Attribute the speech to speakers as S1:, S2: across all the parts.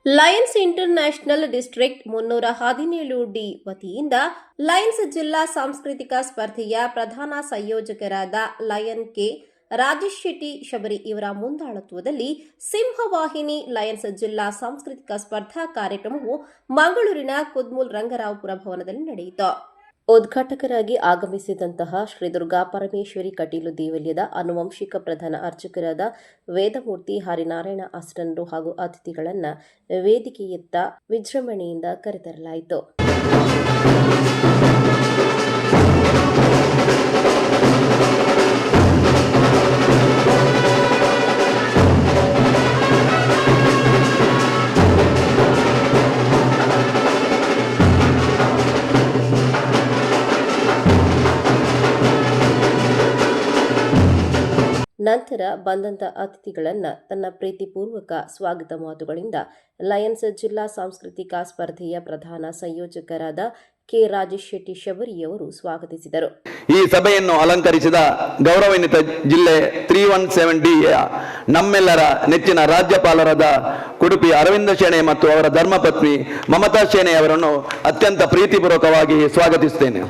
S1: Lions international district 317ಡಿ ವತಿಯಿಂದ Lions ಜಿಲ್ಲಾ ಸಾಂಸ್ಕೃತಿಕ ಸ್ಪರ್ಧೆಯ ಪ್ರಧಾನ ಸಂಯೋಜಕರಾದ ಲಯನ್ ಕೆ ರಾಜೇಶ್ ಶೆಟ್ಟಿ ಶಬರಿ ಇವರ ಮುಂದಾಳತ್ವದಲ್ಲಿ ಸಿಂಹವಾಹಿನಿ ಲಯನ್ಸ್ ಜಿಲ್ಲಾ ಸಾಂಸ್ಕೃತಿಕ ಸ್ಪರ್ಧಾ ಕಾರ್ಯಕ್ರಮವು ಮಂಗಳೂರಿನ ಕುದ್ಮುಲ್ ರಂಗರಾವಪುರ ಭವನದಲ್ಲಿ ನಡೆಯಿತು. ಉದ್ಘಾಟಕರಾಗಿ ಆಗಮಿಸಿದಂತಹ ಶ್ರೀ ದುರ್ಗಾ ಪರಮೇಶ್ವರಿ ಕಟೀಲು ದೇವಾಲಯದ ಆನುವಂಶಿಕ ಪ್ರಧಾನ ಅರ್ಚಕರಾದ ವೇದಮೂರ್ತಿ ಹರಿನಾರಾಯಣ ಆಸ್ರನರು ಹಾಗೂ ಅತಿಥಿಗಳನ್ನು ವೇದಿಕೆಯತ್ತ ವಿಜೃಂಭಣೆಯಿಂದ ಕರೆತರಲಾಯಿತು. ನಂತರ ಬಂದಂತ ಅತಿಥಿಗಳನ್ನು ತನ್ನ ಪ್ರೀತಿಪೂರ್ವಕ ಸ್ವಾಗತ ಮಾತುಗಳಿಂದ ಲಯನ್ಸ್ ಜಿಲ್ಲಾ ಸಾಂಸ್ಕೃತಿಕ ಸ್ಪರ್ಧೆಯ ಪ್ರಧಾನ ಸಂಯೋಜಕರಾದ ಕೆ ರಾಜೇಶ್ ಶೆಟ್ಟಿ ಶಬರಿಯವರು ಸ್ವಾಗತಿಸಿದರು.
S2: ಈ ಸಭೆಯನ್ನು ಅಲಂಕರಿಸಿದ ಗೌರವಾನ್ವಿತ ಜಿಲ್ಲೆ 317ಡಿಯ ನಮ್ಮೆಲ್ಲರ ನೆಚ್ಚಿನ ರಾಜ್ಯಪಾಲರಾದ ಕುಡುಪಿ ಅರವಿಂದ ಶೆಣೆ ಮತ್ತು ಅವರ ಧರ್ಮಪತ್ನಿ ಮಮತಾ ಶೆಣೆ ಅವರನ್ನು ಅತ್ಯಂತ ಪ್ರೀತಿಪೂರ್ವಕವಾಗಿ ಸ್ವಾಗತಿಸುತ್ತೇನೆ.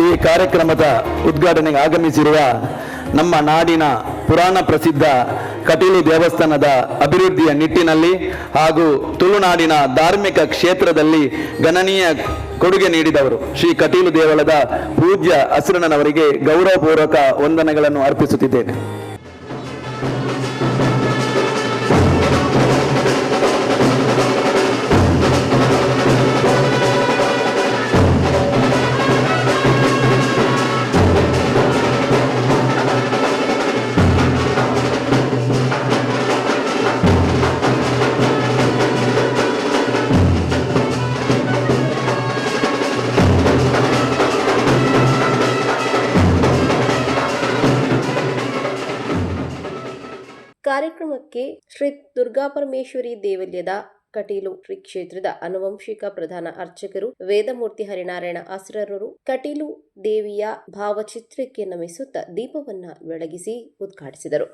S2: ಈ ಕಾರ್ಯಕ್ರಮದ ಉದ್ಘಾಟನೆಗೆ ಆಗಮಿಸಿರುವ ನಮ್ಮ ನಾಡಿನ ಪುರಾಣ ಪ್ರಸಿದ್ಧ ಕಟೀಲು ದೇವಸ್ಥಾನದ ಅಭಿವೃದ್ಧಿಯ ನಿಟ್ಟಿನಲ್ಲಿ ಹಾಗೂ ತುಳುನಾಡಿನ ಧಾರ್ಮಿಕ ಕ್ಷೇತ್ರದಲ್ಲಿ ಗಣನೀಯ ಕೊಡುಗೆ ನೀಡಿದವರು ಶ್ರೀ ಕಟೀಲು ದೇವಳದ ಪೂಜ್ಯ ಅಸುರಣ್ಣನವರಿಗೆ ಗೌರವಪೂರ್ವಕ ವಂದನೆಗಳನ್ನು ಅರ್ಪಿಸುತ್ತಿದ್ದೇನೆ.
S1: ಕಾರ್ಯಕ್ರಮಕ್ಕೆ ಶ್ರೀ ದುರ್ಗಾಪರಮೇಶ್ವರಿ ದೇವಾಲಯದ ಕಟೀಲು ಶ್ರೀ ಕ್ಷೇತ್ರದ ಆನುವಂಶಿಕ ಪ್ರಧಾನ ಅರ್ಚಕರು ವೇದಮೂರ್ತಿ ಹರಿನಾರಾಯಣ ಆಸ್ರರರು ಕಟೀಲು ದೇವಿಯ ಭಾವಚಿತ್ರಕ್ಕೆ ನಮಿಸುತ್ತಾ ದೀಪವನ್ನ ಬೆಳಗಿಸಿ ಉದ್ಘಾಟಿಸಿದರು.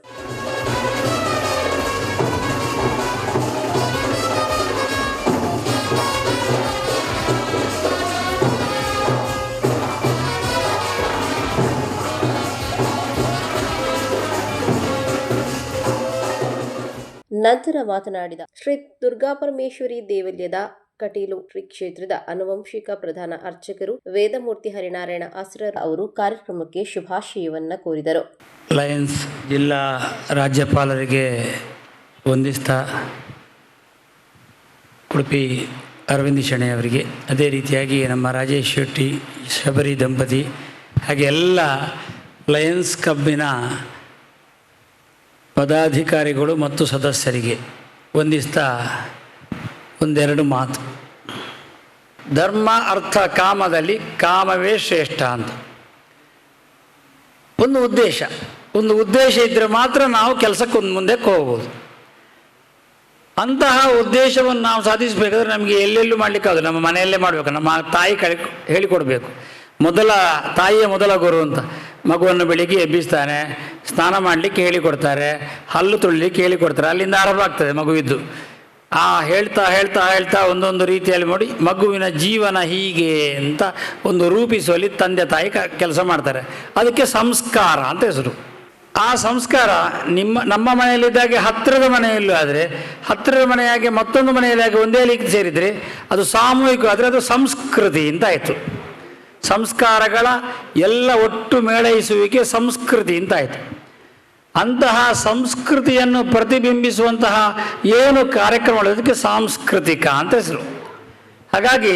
S1: ನಂತರ ಮಾತನಾಡಿದ ಶ್ರೀ ದುರ್ಗಾಪರಮೇಶ್ವರಿ ದೇವಾಲಯದ ಕಟೀಲು ಶ್ರೀ ಕ್ಷೇತ್ರದ ಆನುವಂಶಿಕ ಪ್ರಧಾನ ಅರ್ಚಕರು ವೇದಮೂರ್ತಿ ಹರಿನಾರಾಯಣ ಆಸ್ರರ್ ಅವರು ಕಾರ್ಯಕ್ರಮಕ್ಕೆ ಶುಭಾಶಯವನ್ನ ಕೋರಿದರು.
S3: ಲಯನ್ಸ್ ಜಿಲ್ಲಾ ರಾಜ್ಯಪಾಲರಿಗೆ ವಂದಿಸ್ತಾ ಉಡುಪಿ ಅರವಿಂದ ಶೆಣೆ ಅವರಿಗೆ, ಅದೇ ರೀತಿಯಾಗಿ ನಮ್ಮ ರಾಜೇಶ್ ಶೆಟ್ಟಿ ಶಬರಿ ದಂಪತಿ ಹಾಗೆ ಎಲ್ಲ ಲಯನ್ಸ್ ಕ್ಲಬ್ಬಿನ ಪದಾಧಿಕಾರಿಗಳು ಮತ್ತು ಸದಸ್ಯರಿಗೆ ವಂದಿಸ್ತಾ ಒಂದೆರಡು ಮಾತು. ಧರ್ಮ ಅರ್ಥ ಕಾಮದಲ್ಲಿ ಕಾಮವೇ ಶ್ರೇಷ್ಠ ಅಂತ ಒಂದು ಉದ್ದೇಶ ಇದ್ದರೆ ಮಾತ್ರ ನಾವು ಕೆಲಸಕ್ಕೆ ಮುಂದೆ ಹೋಗ್ಬೋದು. ಅಂತಹ ಉದ್ದೇಶವನ್ನು ನಾವು ಸಾಧಿಸಬೇಕಾದ್ರೆ ನಮಗೆ ಎಲ್ಲೆಲ್ಲೂ ಮಾಡಲಿಕ್ಕಾಗಲ್ಲ. ನಮ್ಮ ಮನೆಯಲ್ಲೇ ಮಾಡಬೇಕು. ನಮ್ಮ ತಾಯಿ ಹೇಳಿಕೊಡ್ಬೇಕು. ತಾಯಿಯ ಮೊದಲ ಗುರು ಅಂತ. ಮಗುವನ್ನು ಬೆಳಿಗ್ಗೆ ಎಬ್ಬಿಸ್ತಾನೆ, ಸ್ನಾನ ಮಾಡಲಿಕ್ಕೆ ಹೇಳಿಕೊಡ್ತಾರೆ, ಹಲ್ಲು ತುಳಿಲಿಕ್ಕೆ ಹೇಳಿಕೊಡ್ತಾರೆ. ಅಲ್ಲಿಂದ ಆರಂಭ ಆಗ್ತದೆ ಮಗುವಿದ್ದು. ಹೇಳ್ತಾ ಹೇಳ್ತಾ ಹೇಳ್ತಾ ಒಂದೊಂದು ರೀತಿಯಲ್ಲಿ ಮಾಡಿ ಮಗುವಿನ ಜೀವನ ಹೀಗೆ ಅಂತ ಒಂದು ರೂಪಿಸುವಲ್ಲಿ ತಂದೆ ತಾಯಿ ಕೆಲಸ ಮಾಡ್ತಾರೆ. ಅದಕ್ಕೆ ಸಂಸ್ಕಾರ ಅಂತ ಹೆಸರು. ಆ ಸಂಸ್ಕಾರ ನಮ್ಮ ಮನೆಯಲ್ಲಿದ್ದಾಗೆ ಹತ್ತಿರದ ಮನೆಯಲ್ಲೂ ಆದರೆ, ಹತ್ತಿರದ ಮನೆಯಾಗಿ ಮತ್ತೊಂದು ಮನೆಯಲ್ಲಾಗಿ ಒಂದೇ ರೀತಿ ಸೇರಿದರೆ ಅದು ಸಾಮೂಹಿಕವಾದರೆ ಅದು ಸಂಸ್ಕೃತಿ ಅಂತ ಆಯಿತು. ಸಂಸ್ಕಾರಗಳ ಎಲ್ಲ ಒಟ್ಟು ಮೇಳೈಸುವಿಕೆ ಸಂಸ್ಕೃತಿ ಅಂತಾಯಿತು. ಅಂತಹ ಸಂಸ್ಕೃತಿಯನ್ನು ಪ್ರತಿಬಿಂಬಿಸುವಂತಹ ಏನು ಕಾರ್ಯಕ್ರಮಗಳದಕ್ಕೆ ಸಾಂಸ್ಕೃತಿಕ ಅಂತ ಹೆಸರು. ಹಾಗಾಗಿ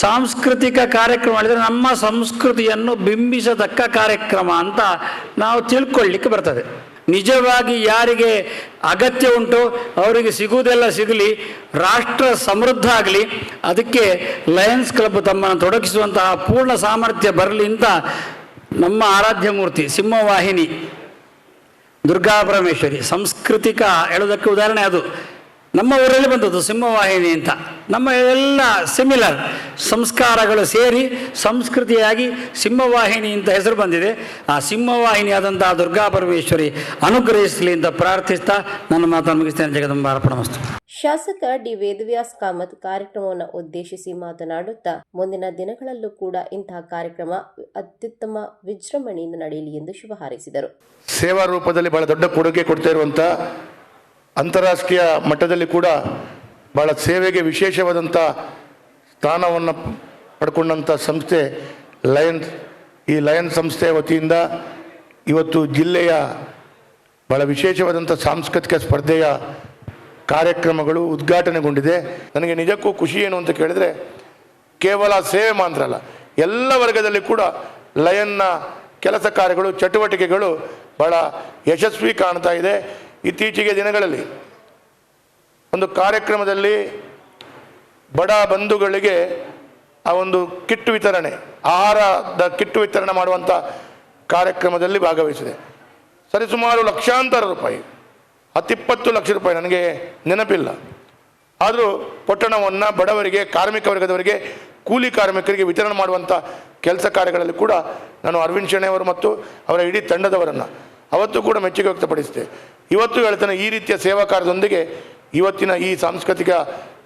S3: ಸಾಂಸ್ಕೃತಿಕ ಕಾರ್ಯಕ್ರಮ ಮಾಡಿದರೆ ನಮ್ಮ ಸಂಸ್ಕೃತಿಯನ್ನು ಬಿಂಬಿಸತಕ್ಕ ಕಾರ್ಯಕ್ರಮ ಅಂತ ನಾವು ತಿಳ್ಕೊಳ್ಳಿಕ್ಕೆ ಬರ್ತದೆ. ನಿಜವಾಗಿ ಯಾರಿಗೆ ಅಗತ್ಯ ಉಂಟು ಅವರಿಗೆ ಸಿಗುವುದೆಲ್ಲ ಸಿಗಲಿ, ರಾಷ್ಟ್ರ ಸಮೃದ್ಧ ಆಗಲಿ, ಅದಕ್ಕೆ ಲಯನ್ಸ್ ಕ್ಲಬ್ ತಮ್ಮನ್ನು ತೊಡಗಿಸುವಂತಹ ಪೂರ್ಣ ಸಾಮರ್ಥ್ಯ ಬರಲಿ ಅಂತ ನಮ್ಮ ಆರಾಧ್ಯ ಮೂರ್ತಿ ಸಿಂಹವಾಹಿನಿ ದುರ್ಗಾ ಪರಮೇಶ್ವರಿ ಸಾಂಸ್ಕೃತಿಕ ಹೇಳೋದಕ್ಕೆ ಉದಾಹರಣೆ ಅದು. ನಮ್ಮ ಊರಲ್ಲಿ ಬಂದದ್ದು ಸಿಂಹವಾಹಿನಿ ಅಂತ. ನಮ್ಮ ಎಲ್ಲ ಸಿಮಿಲರ್ ಸಂಸ್ಕಾರಗಳು ಸೇರಿ ಸಂಸ್ಕೃತಿಯಾಗಿ ಸಿಂಹವಾಹಿನಿ ಅಂತ ಹೆಸರು ಬಂದಿದೆ. ಆ ಸಿಂಹವಾಹಿನಿ ಆದಂತಹ ದುರ್ಗಾ ಪರಮೇಶ್ವರಿ ಅನುಗ್ರಹಿಸಲಿ ಅಂತ ಪ್ರಾರ್ಥಿಸ್ತಾ ನನ್ನ ಮಾತನ್ನು ಮುಗಿಸ್ತೇನೆ. ಜಗದಂಬ ಅರ್ಪಣಮಸ್ತು.
S1: ಶಾಸಕ ಡಿ ವೇದವ್ಯಾಸ್ ಕಾಮತ್ ಕಾರ್ಯಕ್ರಮವನ್ನು ಉದ್ದೇಶಿಸಿ ಮಾತನಾಡುತ್ತಾ ಮುಂದಿನ ದಿನಗಳಲ್ಲೂ ಕೂಡ ಇಂತಹ ಕಾರ್ಯಕ್ರಮ ಅತ್ಯುತ್ತಮ ವಿಜೃಂಭಣೆಯಿಂದ ನಡೆಯಲಿ ಎಂದು ಶುಭ ಹಾರೈಸಿದರು.
S4: ಸೇವಾ ರೂಪದಲ್ಲಿ ಬಹಳ ದೊಡ್ಡ ಕೊಡುಗೆ ಕೊಡ್ತಾ ಇರುವಂಥ, ಅಂತಾರಾಷ್ಟ್ರೀಯ ಮಟ್ಟದಲ್ಲಿ ಕೂಡ ಭಾಳ ಸೇವೆಗೆ ವಿಶೇಷವಾದಂಥ ಸ್ಥಾನವನ್ನು ಪಡ್ಕೊಂಡಂಥ ಸಂಸ್ಥೆ ಲಯನ್ಸ್. ಈ ಲಯನ್ಸ್ ಸಂಸ್ಥೆಯ ವತಿಯಿಂದ ಇವತ್ತು ಜಿಲ್ಲೆಯ ಭಾಳ ವಿಶೇಷವಾದಂಥ ಸಾಂಸ್ಕೃತಿಕ ಸ್ಪರ್ಧೆಯ ಕಾರ್ಯಕ್ರಮಗಳು ಉದ್ಘಾಟನೆಗೊಂಡಿದೆ. ನನಗೆ ನಿಜಕ್ಕೂ ಖುಷಿ ಏನು ಅಂತ ಕೇಳಿದರೆ, ಕೇವಲ ಸೇವೆ ಮಾತ್ರ ಅಲ್ಲ, ಎಲ್ಲ ವರ್ಗದಲ್ಲಿ ಕೂಡ ಲಯನ್ನ ಕೆಲಸ ಕಾರ್ಯಗಳು ಚಟುವಟಿಕೆಗಳು ಭಾಳ ಯಶಸ್ವಿ ಕಾಣ್ತಾ ಇದೆ. ಇತ್ತೀಚೆಗೆ ದಿನಗಳಲ್ಲಿ ಒಂದು ಕಾರ್ಯಕ್ರಮದಲ್ಲಿ ಬಡ ಬಂಧುಗಳಿಗೆ ಆ ಒಂದು ಕಿಟ್ಟು ವಿತರಣೆ, ಆಹಾರದ ಕಿಟ್ಟು ವಿತರಣೆ ಮಾಡುವಂಥ ಕಾರ್ಯಕ್ರಮದಲ್ಲಿ ಭಾಗವಹಿಸಿದೆ. ಸರಿಸುಮಾರು ಲಕ್ಷಾಂತರ ರೂಪಾಯಿ, 10-20 ಲಕ್ಷ ರೂಪಾಯಿ, ನನಗೆ ನೆನಪಿಲ್ಲ, ಆದರೂ ಪೊಟ್ಟಣವನ್ನು ಬಡವರಿಗೆ, ಕಾರ್ಮಿಕ ವರ್ಗದವರಿಗೆ, ಕೂಲಿ ಕಾರ್ಮಿಕರಿಗೆ ವಿತರಣೆ ಮಾಡುವಂಥ ಕೆಲಸ ಕಾರ್ಯಗಳಲ್ಲಿ ಕೂಡ ನಾನು ಅರವಿಂದ್ ಶೆಣೈ ಅವರು ಮತ್ತು ಅವರ ಇಡೀ ತಂಡದವರನ್ನು ಅವತ್ತು ಕೂಡ ಮೆಚ್ಚುಗೆ ವ್ಯಕ್ತಪಡಿಸಿದೆ. ಇವತ್ತು ಹೇಳ್ತಾನೆ, ಈ ರೀತಿಯ ಸೇವಾ ಕಾರ್ಯದೊಂದಿಗೆ ಇವತ್ತಿನ ಈ ಸಾಂಸ್ಕೃತಿಕ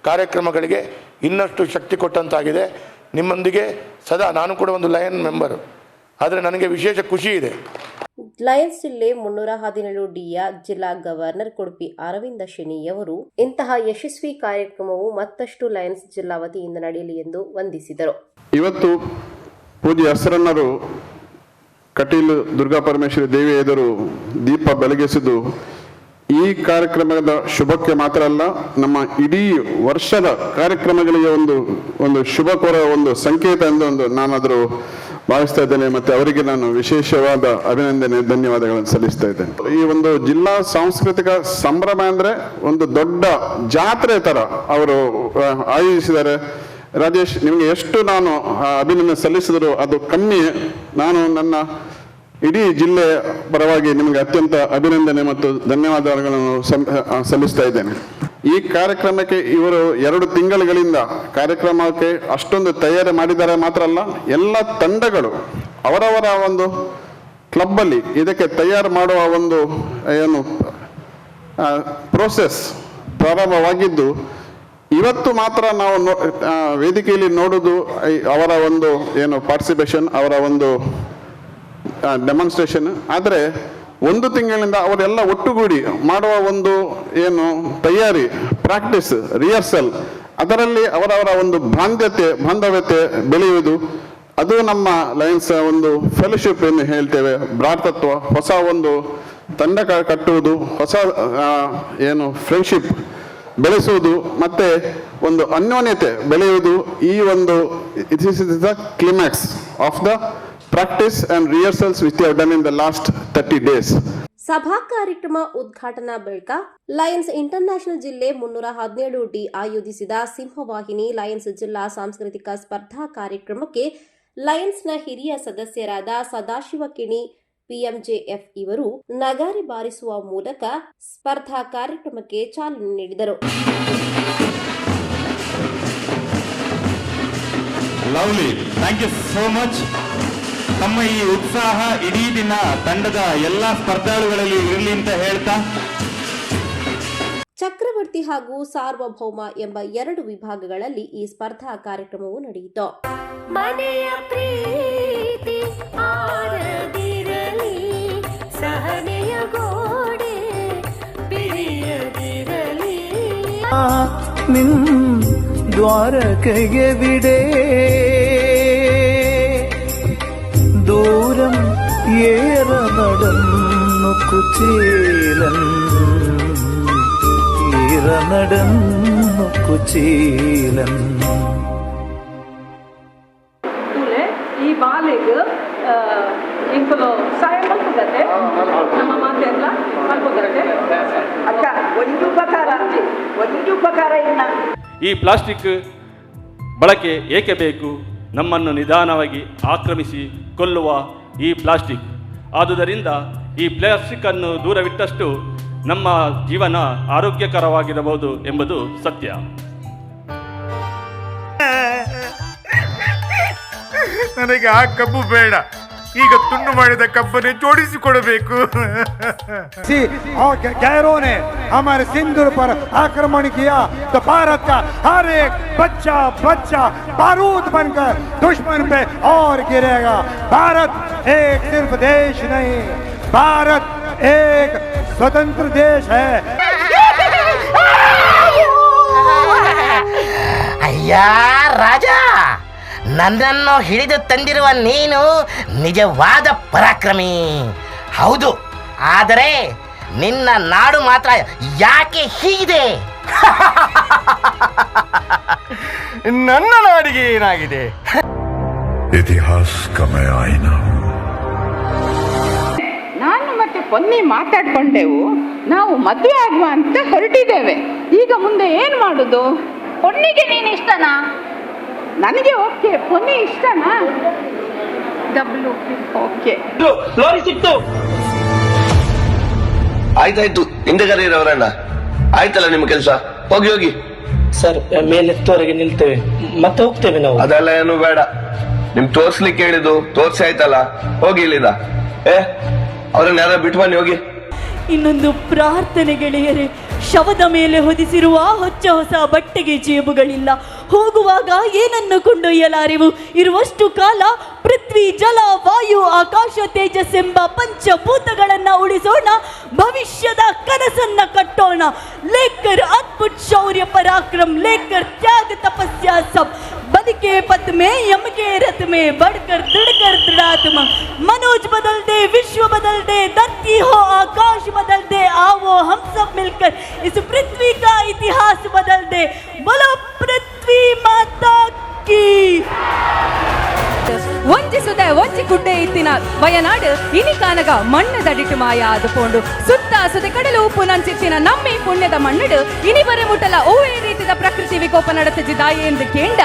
S4: ಕಾರ್ಯಕ್ರಮಗಳಿಗೆ ಇನ್ನಷ್ಟು ಶಕ್ತಿ ಕೊಟ್ಟಂತಾಗಿದೆ. ನಿಮ್ಮೊಂದಿಗೆ ಸದಾ ನಾನು ಕೂಡ ಒಂದು ಲಯನ್ ಮೆಂಬರು, ಆದರೆ ನನಗೆ ವಿಶೇಷ ಖುಷಿ ಇದೆ.
S1: ಲಯನ್ಸ್ ಜಿಲ್ಲೆ 317Dಯ ಜಿಲ್ಲಾ ಗವರ್ನರ್ ಕೊಡುಪಿ ಅರವಿಂದ ಶೆಣಿಯವರು ಇಂತಹ ಯಶಸ್ವಿ ಕಾರ್ಯಕ್ರಮವು ಮತ್ತಷ್ಟು ಲಯನ್ಸ್ ಜಿಲ್ಲಾ ವತಿಯಿಂದ ನಡೆಯಲಿ ಎಂದು ವಂದಿಸಿದರು.
S5: ಇವತ್ತು ಪೂಜ್ಯ ಹೆಸರನ್ನರು ಕಟೀಲು ದುರ್ಗಾ ಪರಮೇಶ್ವರಿ ದೇವಿ ಎದುರು ದೀಪ ಬೆಳಗಿಸಿದ್ದು ಈ ಕಾರ್ಯಕ್ರಮದ ಶುಭಕ್ಕೆ ಮಾತ್ರ ಅಲ್ಲ, ನಮ್ಮ ಇಡೀ ವರ್ಷದ ಕಾರ್ಯಕ್ರಮಗಳಿಗೆ ಒಂದು ಶುಭ ಕೋರ ಒಂದು ಸಂಕೇತ ಎಂದು ನಾನಾದರೂ ಭಾವಿಸ್ತಾ ಇದ್ದೇನೆ. ಮತ್ತೆ ಅವರಿಗೆ ನಾನು ವಿಶೇಷವಾದ ಅಭಿನಂದನೆ, ಧನ್ಯವಾದಗಳನ್ನು ಸಲ್ಲಿಸ್ತಾ ಇದ್ದೇನೆ. ಈ ಒಂದು ಜಿಲ್ಲಾ ಸಾಂಸ್ಕೃತಿಕ ಸಂಭ್ರಮ ಅಂದ್ರೆ ಒಂದು ದೊಡ್ಡ ಜಾತ್ರೆ ತರ ಅವರು ಆಯೋಜಿಸಿದ್ದಾರೆ. ರಾಜೇಶ್, ನಿಮಗೆ ಎಷ್ಟು ನಾನು ಅಭಿನಂದನೆ ಸಲ್ಲಿಸಿದ್ರು ಅದು ಕಮ್ಮಿ. ನಾನು ನನ್ನ ಇಡೀ ಜಿಲ್ಲೆ ಪರವಾಗಿ ನಿಮಗೆ ಅತ್ಯಂತ ಅಭಿನಂದನೆ ಮತ್ತು ಧನ್ಯವಾದಗಳನ್ನು ಸಲ್ಲಿಸ್ತಾ ಇದ್ದೇನೆ. ಈ ಕಾರ್ಯಕ್ರಮಕ್ಕೆ ಇವರು 2 ತಿಂಗಳುಗಳಿಂದ ಕಾರ್ಯಕ್ರಮಕ್ಕೆ ಅಷ್ಟೊಂದು ತಯಾರಿ ಮಾಡಿದ್ದಾರೆ ಮಾತ್ರ ಅಲ್ಲ, ಎಲ್ಲ ತಂಡಗಳು ಅವರವರ ಒಂದು ಕ್ಲಬ್ಬಲ್ಲಿ ಇದಕ್ಕೆ ತಯಾರು ಮಾಡುವ ಒಂದು ಏನು ಪ್ರೋಸೆಸ್ ಪ್ರಾರಂಭವಾಗಿದ್ದು, ಇವತ್ತು ಮಾತ್ರ ನಾವು ವೇದಿಕೆಯಲ್ಲಿ ನೋಡುವುದು ಅವರ ಒಂದು ಏನು ಪಾರ್ಟಿಸಿಪೇಷನ್, ಅವರ ಒಂದು ಡೆಮಾನ್ಸ್ಟ್ರೇಷನ್. ಆದರೆ 1 ತಿಂಗಳಿಂದ ಅವರೆಲ್ಲ ಒಟ್ಟುಗೂಡಿ ಮಾಡುವ ಒಂದು ಏನು ತಯಾರಿ, ಪ್ರಾಕ್ಟೀಸ್, ರಿಹರ್ಸಲ್, ಅದರಲ್ಲಿ ಅವರವರ ಒಂದು ಬಾಂಧವ್ಯತೆ ಬೆಳೆಯುವುದು, ಅದು ನಮ್ಮ ಲಯನ್ಸ್ ಒಂದು ಫೆಲೋಶಿಪ್ ಎಂದು ಹೇಳ್ತೇವೆ, ಭ್ರಾತೃತ್ವ, ಹೊಸ ಒಂದು ತಂಡ ಕಟ್ಟುವುದು, ಹೊಸ ಏನು ಫ್ರೆಂಡ್ಶಿಪ್ ಬೆಳೆಸುವುದು, ಮತ್ತೆ ಒಂದು ಅನ್ಯೋನ್ಯತೆ ಬೆಳೆಯುವುದು. ಈ ಒಂದು it is the climax of the practice and rehearsals which they have done in the last 30 days.
S1: ಸಭಾ ಕಾರ್ಯಕ್ರಮ ಉದ್ಘಾಟನಾ ಬಳಿಕ ಲಯನ್ಸ್ ಇಂಟರ್ನ್ಯಾಷನಲ್ ಜಿಲ್ಲೆ 317D ಆಯೋಜಿಸಿದ ಸಿಂಹವಾಹಿನಿ ಲಯನ್ಸ್ ಜಿಲ್ಲಾ ಸಾಂಸ್ಕೃತಿಕ ಸ್ಪರ್ಧಾ ಕಾರ್ಯಕ್ರಮಕ್ಕೆ ಲಯನ್ಸ್ನ ಹಿರಿಯ ಸದಸ್ಯರಾದ ಸದಾಶಿವ ಕಿಣಿ PMJF ಇವರು ನಗಾರಿ ಬಾರಿಸುವ ಮೂಲಕ ಸ್ಪರ್ಧಾ ಕಾರ್ಯಕ್ರಮಕ್ಕೆ ಚಾಲನೆ ನೀಡಿದರು.
S6: Lovely, thank you so much. ತಮ್ಮ ಈ ಉತ್ಸಾಹ ಇಡೀ ದಿನ ತಂಡದ ಎಲ್ಲ ಸ್ಪರ್ಧಾಳುಗಳಲ್ಲಿ ಇರಲಿ ಅಂತ ಹೇಳ್ತಾ,
S1: ಚಕ್ರವರ್ತಿ ಹಾಗೂ ಸಾರ್ವಭೌಮ ಎಂಬ 2 ವಿಭಾಗಗಳಲ್ಲಿ ಈ ಸ್ಪರ್ಧಾ ಕಾರ್ಯಕ್ರಮವು ನಡೆಯಿತು.
S7: ಮನೆಯ ಪ್ರೀತಿ ಆರದಿರಲಿ, ಸಹನೆಯ ಗೋಡೆ ಬಿರಿಯದಿರಲಿ,
S8: ನಿನ್ ദ്വാരകയെ വിടെ ദൂരം ഏറെ നടന്നു കുചേലൻ, ഏറെ നടന്നു കുചേലൻ.
S9: ಈ ಬಾಲೆಗೆ ಇಂಕಲು ಸಾಯ ಮಲ್ಪುಗತ್ತೆ, ನಮ್ಮ ಮಾತೆಲ್ಲ ಮಲ್ಪುಗತ್ತೆ. ಅಕ್ಕ ಒಂದು ಉಪಕಾರ ಇನ್ನ
S10: ಈ ಪ್ಲಾಸ್ಟಿಕ್ ಬಳಕೆ ಏಕೆ ಬೇಕು? ನಮ್ಮನ್ನು ನಿಧಾನವಾಗಿ ಆಕ್ರಮಿಸಿ ಕೊಲ್ಲುವ ಈ ಪ್ಲಾಸ್ಟಿಕ್. ಆದುದರಿಂದ ಈ ಪ್ಲಾಸ್ಟಿಕ್ಕನ್ನು ದೂರವಿಟ್ಟಷ್ಟು ನಮ್ಮ ಜೀವನ ಆರೋಗ್ಯಕರವಾಗಿರಬಹುದು ಎಂಬುದು ಸತ್ಯ.
S11: ನನಗೆ ಆ ಕಬ್ಬು ಬೇಡ, ಈಗ ತುಂಡು ಮಾಡಿದ ಕಬ್ಬನ್ನೇ ಜೋಡಿಸಿಕೊಡಬೇಕು. गैरों ने हमारे सिंदूर पर आक्रमण किया तो भारत का हर एक बच्चा बच्चा बारूद बनकर दुश्मन पे और गिरेगा. भारत एक सिर्फ देश नहीं, भारत एक स्वतंत्र देश है.
S12: ಅಯ್ಯ ರಾಜ, ನನ್ನನ್ನು ಹಿಡಿದು ತಂದಿರುವ ನೀನು ನಿಜವಾದ ಪರಾಕ್ರಮಿ ಹೌದು. ಆದರೆ ನಿನ್ನ ನಾಡು ಮಾತ್ರ ಯಾಕೆ ಹೀಗಿದೆ?
S11: ನನ್ನ ನಾಡಿಗೆ ಏನಾಗಿದೆ?
S8: ಇತಿಹಾಸ ಕಮಯ ಆಯ್ನಾ.
S9: ನಾನು ಮತ್ತೆ ಪೊನ್ನಿ ಮಾತಾಡ್ಕೊಂಡೆವು, ನಾವು ಮದುವೆ ಆಗುವ ಅಂತ ಹೊರಟಿದ್ದೇವೆ. ಈಗ ಮುಂದೆ ಏನು ಮಾಡುದು? ಪೊನ್ನಿಗೆ ನೀನು ಇಷ್ಟನಾ? ನನಗೆ ಓಕೆ, ಪೊನ್ನಿ ಇಷ್ಟನಾ? W okay.
S2: ಲೋರಿ ಸಿಕ್ತು. ಆಯ್ತಾಯ್ತು, ಹಿಂದೆ ಕರೀರವರಣ್ಣ. ಆಯ್ತಲ್ಲ ನಿಮ್ಮ ಕೆಲಸ, ಹೋಗಿ ಹೋಗಿ.
S12: ಸರ್, ಮೇಲೆತ್ತುವರೆಗೆ ನಿಲ್ತೇವೆ, ಮತ್ತೆ ಹೋಗ್ತೇವೆ ನಾವು.
S2: ಅದೆಲ್ಲ ಏನು ಬೇಡ, ನಿಮ್ ತೋರ್ಸ್ಲಿಕ್ಕೆ ಹೇಳಿದ್ದು ತೋರ್ಸಿ ಆಯ್ತಲ್ಲ, ಹೋಗಿ ಇಲ್ಲಿದ. ಅವ್ರನ್ನ ಯಾರ ಬಿಟ್ಟು ಬನ್ನಿ, ಹೋಗಿ.
S13: ಇನ್ನೊಂದು ಪ್ರಾರ್ಥನೆ ಗೆಳೆಯರೇ, ಶವದ ಮೇಲೆ ಹೊದಿಸಿರುವ ಹೊಚ್ಚ ಹೊಸ ಬಟ್ಟೆಗೆ ಜೇಬುಗಳಿಲ್ಲ. ಹೋಗುವಾಗ ಏನನ್ನು ಕೊಂಡೊಯ್ಯಲಾರೆವು. ಇರುವಷ್ಟು ಕಾಲ ಪೃಥ್ವಿ, ಜಲ, ವಾಯು, ಆಕಾಶ, ತೇಜಸ್ಸೆಂಬ ಪಂಚಭೂತಗಳನ್ನ ಉಳಿಸೋಣ. ಭವಿಷ್ಯದ ಕನಸನ್ನ ಕಟ್ಟೋಣ. ಲೇಕರ್ ಅದ್ಭುತ ಶೌರ್ಯ ಪರಾಕ್ರಮ, ಲೇಕರ್ ತ್ಯಾಗ ತಪಸ್ಯಾ ಸಬ್. बदके पथ में यम के रथ में बढ़कर दृढ़कर दृढ़ात्म. मनोज बदल दे, विश्व बदल दे, धरती हो आकाश बदल दे. आओ हम सब मिलकर इस पृथ्वी का इतिहास बदल दे. बोलो पृथ्वी माता की. ವಂಚಿಸುತ್ತೆ ವಂಚಿಕುಡ್ಡೆ ಇತ್ತಿನ ವಯನಾಡು ಇನಿ ಕಾನಗ ಮಣ್ಣದಡಿಟ್ಟು ಮಾಯ ಆದುಕೊಂಡು ಸುತ್ತ ಸುತ್ತ ಕಡಲು ಪುನಂಚಿತ್ತಿನ ನಮ್ಮಿ ಪುಣ್ಯದ ಮಣ್ಣಡು ಇನಿ ಬರೆ ಮುಟ್ಟಲ ಓವೇ ರೀತಿಯ ಪ್ರಕೃತಿ ವಿಕೋಪ ನಡೆಸಿದಾಯಿ ಎಂದು ಕೇಂಡ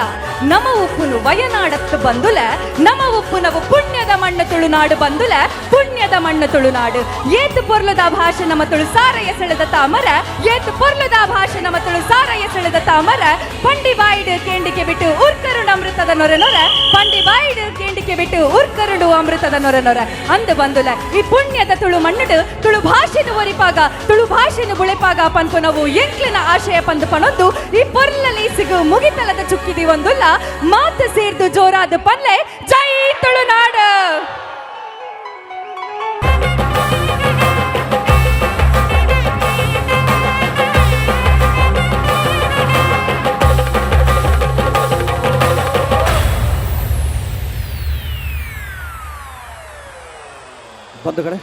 S13: ನಮ ಉಪ್ಪುನು ವಯನಾಡತ್ತು ಬಂದುಲ. ನಮ ಉಪ್ಪುನವು ಪುಣ್ಯದ ಮಣ್ಣು ತುಳುನಾಡು ಬಂದುಲ. ಪುಣ್ಯದ ಮಣ್ಣು ತುಳುನಾಡು ಏತು ಪೊರ್ಲದ ಭಾಷೆ ನಮ್ಮ ತುಳು ಸಾರಯ ಸೆಳೆದ ತಾಮರ. ಏತು ಪೊರ್ಲದ ಭಾಷೆ ನಮ್ಮ ತುಳು ಸಾರಯ ಸೆಳೆದ ತಾಮರ. ಪಂಡಿ ಬಾಯಿಡು ಕೇಂಡಿಕೆ ಬಿಟ್ಟು ಉರ್ಕರುಣ ಅಮೃತದ ನೊರೆ ನೊರೆ. ಪಂಡಿ ಬಾಯಿಡು ಕೇಂಡಿಕೆ ಬಿಟ್ಟು ಉರ್ಕರುಡು ಅಮೃತದ ನೊರೆ ನೊರೆ ಅಂದು ಬಂದುಲ. ಈ ಪುಣ್ಯದ ತುಳು ಮಣ್ಣಡು ತುಳು ಭಾಷೆನು ಒರಿಪಾಗ, ತುಳು ಭಾಷೆನು ಬುಳೆಪಾಗ ಪನ್ಪು ನಾವು ಎಂಕ್ಲಿನ ಆಶಯ ಪಂದು ಪಣೊಂದು ಈ ಪೊರ್ಲಲಿ ಸಿಗು ಮುಗಿತಲದ ಚುಕ್ಕಿದಿ ಒಂದುಲ್ಲ. ಮಾತು ಸೇರ್ದು ಜೋರಾದ ಪಲ್ಲೆ. ಜೈ ತುಳುನಾಡು.
S14: ಬಂಧುಗಳೇ,